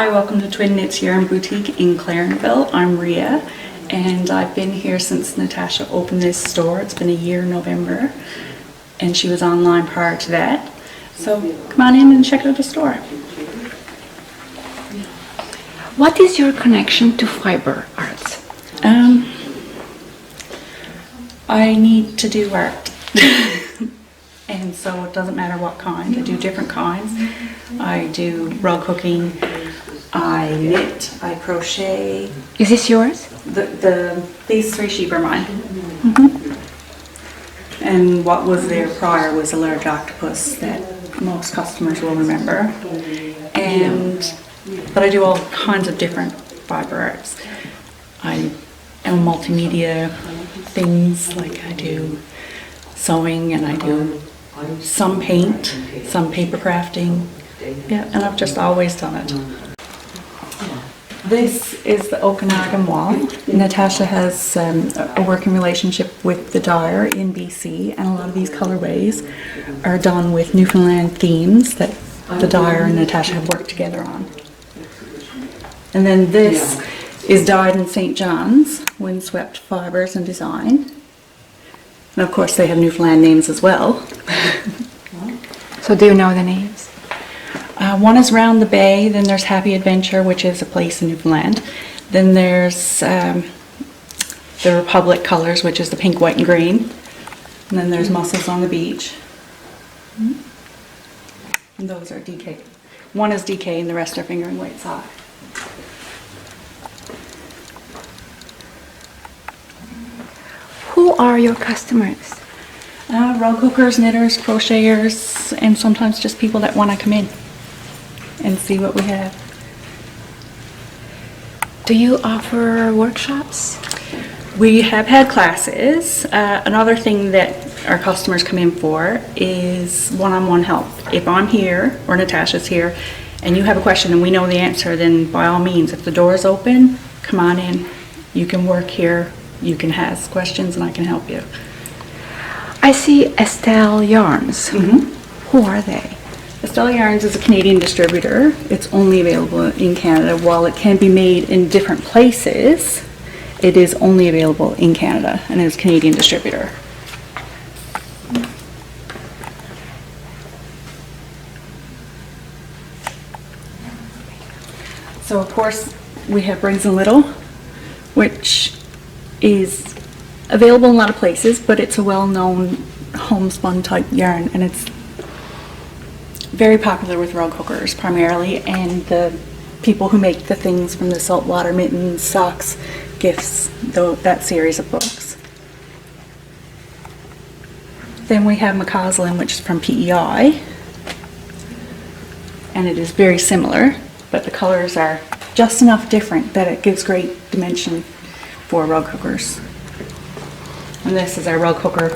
Hi, welcome to Twin Knits Yarn Boutique in Clarenville. I'm Rhea, and I've been here since Natasha opened this store. It's been a year in November, and she was online prior to that. So come on in and check out the store. What is your connection to fiber arts? I need to do art. And so it doesn't matter what kind. I do different kinds. I do rug hooking, I knit, I crochet. Is this yours? These three sheep are mine. And what was there prior was a large octopus that most customers will remember. But I do all kinds of different fiber arts. I am multimedia things, like I do sewing and I do some paint, some paper crafting. Yeah, and I've just always done it. This is the Okanagan wall. Natasha has a working relationship with the dyer in BC, and a lot of these colorways are done with Newfoundland themes that the dyer and Natasha have worked together on. And then this is dyed in St. John's, windswept fibers and design. And of course they have Newfoundland names as well. So do you know the names? One is Round the Bay, then there's Happy Adventure, which is a place in Newfoundland. Then there's the Republic colors, which is the pink, white, and green. And then there's Mussels on the Beach. And those are DK. One is DK and the rest are fingering weight sock. Who are your customers? Rug hookers, knitters, crocheters, and sometimes just people that want to come in and see what we have. Do you offer workshops? We have had classes. Another thing that our customers come in for is one-on-one help. If I'm here or Natasha's here and you have a question and we know the answer, then by all means, if the door is open, come on in. You can work here, you can ask questions, and I can help you. I see Estelle Yarns. Who are they? Estelle Yarns is a Canadian distributor. It's only available in Canada. While it can be made in different places, it is only available in Canada and is a Canadian distributor. So of course we have Briggs & Little, which is available in a lot of places, but it's a well-known homespun type yarn, and it's very popular with rug hookers primarily, and the people who make the things from the saltwater mittens, socks, gifts, that series of books. Then we have McCausland, which is from PEI, and it is very similar, but the colors are just enough different that it gives great dimension for rug hookers. And this is our rug hooker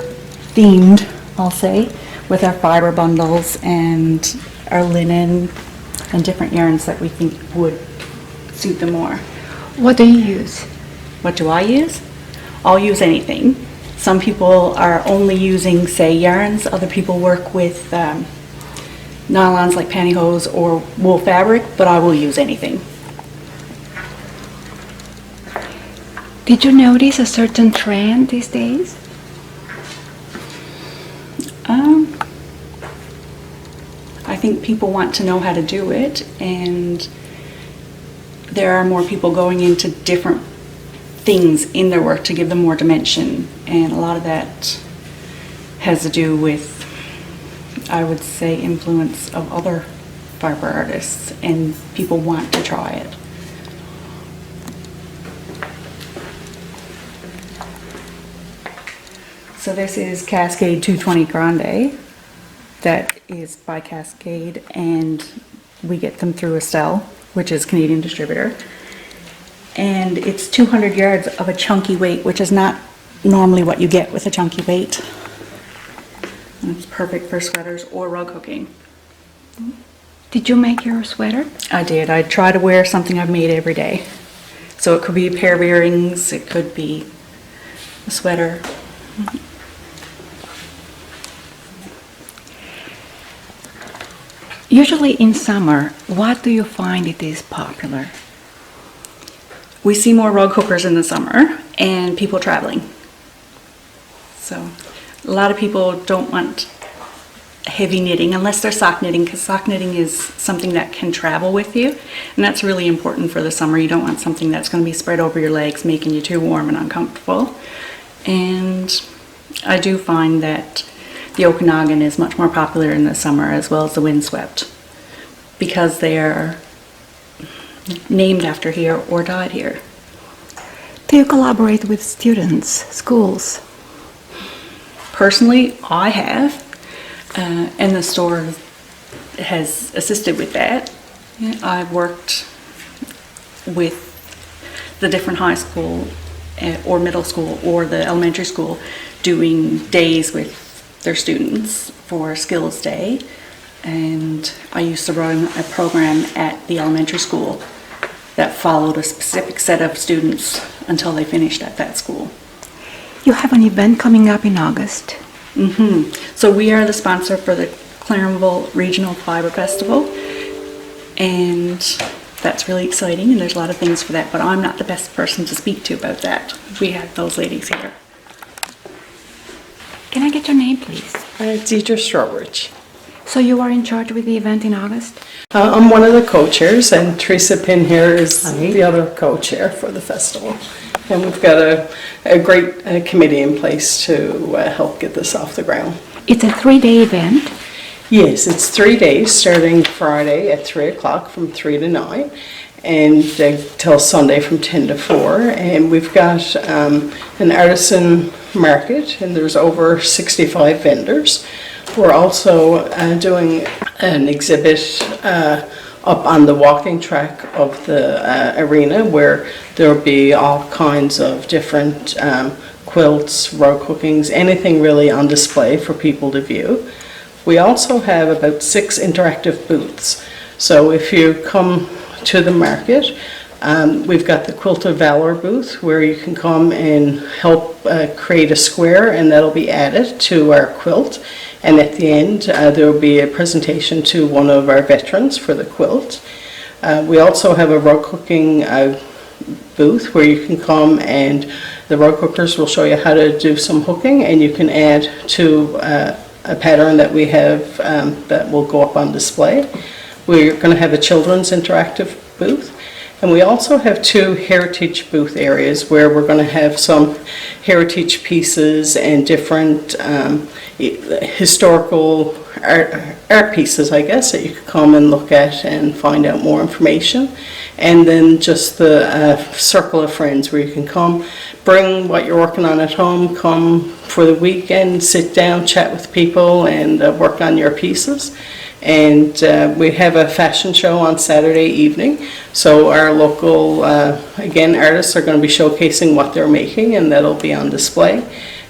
themed, I'll say, with our fiber bundles and our linen and different yarns that we think would suit them more. What do you use? What do I use? I'll use anything. Some people are only using, say, yarns. Other people work with nylons like pantyhose or wool fabric, but I will use anything. Did you notice a certain trend these days? I think people want to know how to do it, and there are more people going into different things in their work to give them more dimension, and a lot of that has to do with, I would say, influence of other fiber artists, and people want to try it. So this is Cascade 220 Grande. That is by Cascade, and we get them through Estelle, which is a Canadian distributor. And it's 200 yards of a chunky weight, which is not normally what you get with a chunky weight. And it's perfect for sweaters or rug hooking. Did you make your sweater? I did. I try to wear something I've made every day. So it could be a pair of earrings, it could be a sweater. Usually in summer, what do you find it is popular? We see more rug hookers in the summer and people traveling. So a lot of people don't want heavy knitting unless they're sock knitting, because sock knitting is something that can travel with you, and that's really important for the summer. You don't want something that's going to be spread over your legs, making you too warm and uncomfortable. And I do find that the Okanagan is much more popular in the summer, as well as the windswept, because they are named after here or dyed here. Do you collaborate with students, schools? Personally, I have, and the store has assisted with that. I've worked with the different high school or middle school or the elementary school doing days with their students for Skills Day, and I used to run a program at the elementary school that followed a specific set of students until they finished at that school. You have an event coming up in August. So we are the sponsor for the Clarenville Regional Fiber Festival, and that's really exciting, and there's a lot of things for that, but I'm not the best person to speak to about that. We have those ladies here. Can I get your name, please? Deidra Strawbridge. So you are in charge with the event in August? I'm one of the co-chairs, and Theresa Pin here is the other co-chair for the festival. And we've got a great committee in place to help get this off the ground. It's a 3-day event. Yes, it's 3 days, starting Friday at 3 o'clock from 3 to 9, and till Sunday from 10 to 4. And we've got an artisan market, and there's over 65 vendors. We're also doing an exhibit up on the walking track of the arena, where there'll be all kinds of different quilts, rug hookings, anything really on display for people to view. We also have about 6 interactive booths. So if you come to the market, we've got the Quilt of Valor booth, where you can come and help create a square, and that'll be added to our quilt. And at the end, there will be a presentation to one of our veterans for the quilt. We also have a rug hooking booth, where you can come and the rug hookers will show you how to do some hooking, and you can add to a pattern that we have that will go up on display. We're going to have a children's interactive booth. And we also have 2 heritage booth areas, where we're going to have some heritage pieces and different historical art pieces, I guess, that you could come and look at and find out more information. And then just the circle of friends, where you can come, bring what you're working on at home, come for the weekend, sit down, chat with people, and work on your pieces. And we have a fashion show on Saturday evening. So our local, again, artists are going to be showcasing what they're making, and that'll be on display.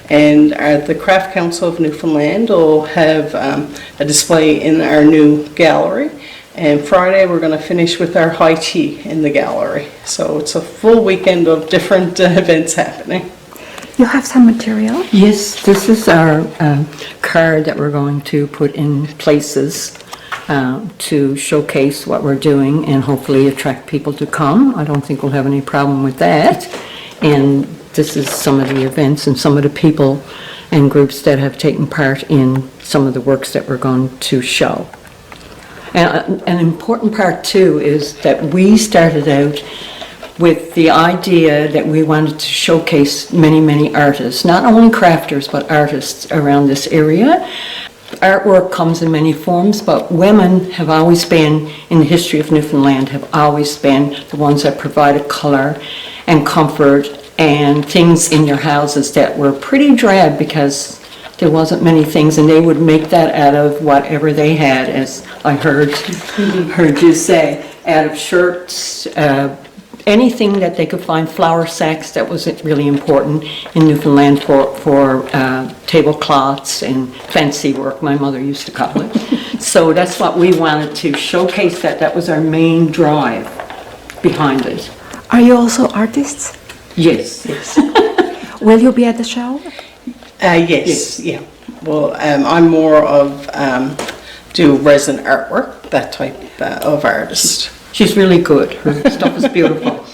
And the Craft Council of Newfoundland will have a display in our new gallery. And Friday we're going to finish with our high tea in the gallery. So it's a full weekend of different events happening. You have some material? Yes, this is our card that we're going to put in places to showcase what we're doing and hopefully attract people to come. I don't think we'll have any problem with that. And this is some of the events and some of the people and groups that have taken part in some of the works that we're going to show. And an important part too is that we started out with the idea that we wanted to showcase many, many artists, not only crafters, but artists around this area. Artwork comes in many forms, but women have always been, in the history of Newfoundland, have always been the ones that provided color and comfort and things in your houses that were pretty drab because there wasn't many things, and they would make that out of whatever they had, as I heard you say, out of shirts, anything that they could find, flour sacks. That was really important in Newfoundland for tablecloths and fancy work, my mother used to call it. So that's what we wanted to showcase, that was our main drive behind it. Are you also artists? Yes. Will you be at the show? Yes, yeah. Well, I'm more of do resin artwork, that type of artist. She's really good. Her stuff is beautiful.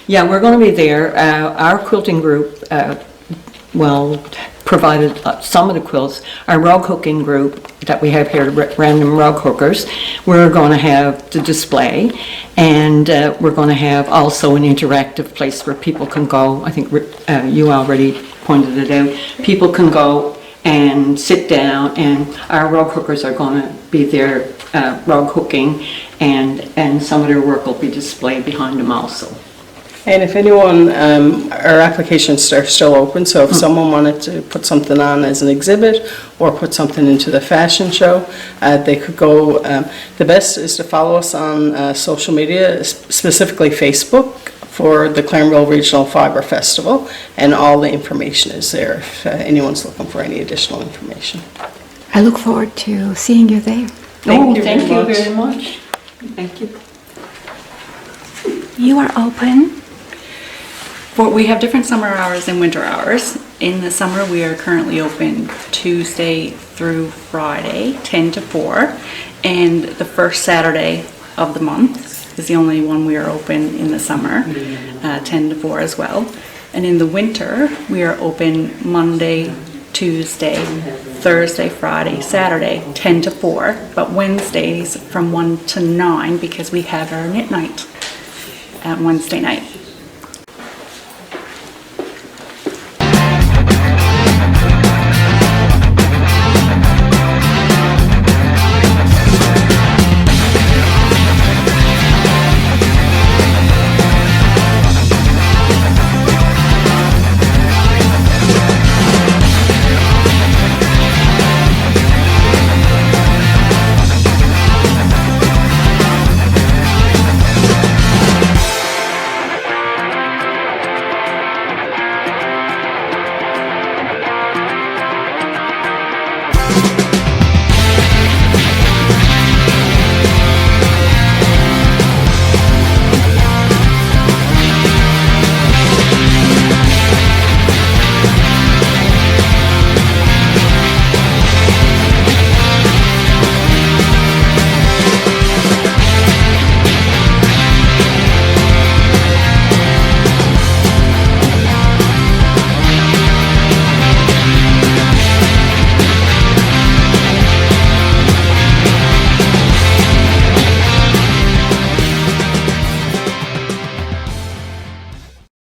Yeah, we're going to be there. Our quilting group, provided some of the quilts. Our rug hooking group that we have here, Random Rug Hookers, we're going to have the display, and we're going to have also an interactive place where people can go. I think you already pointed it out. People can go and sit down, and our rug hookers are going to be there rug hooking, and some of their work will be displayed behind them also. And if anyone, our applications are still open, so if someone wanted to put something on as an exhibit or put something into the fashion show, they could go. The best is to follow us on social media, specifically Facebook, for the Clarenville Regional Fibre Festival, and all the information is there if anyone's looking for any additional information. I look forward to seeing you there. Thank you Thank you very much. very much. Thank you. You are open. We have different summer hours and winter hours. In the summer, we are currently open Tuesday through Friday, 10 to 4, and the first Saturday of the month is the only one we are open in the summer, 10 to 4 as well. And in the winter, we are open Monday, Tuesday, Thursday, Friday, Saturday, 10 to 4, but Wednesdays from 1 to 9 because we have our knit night at Wednesday night.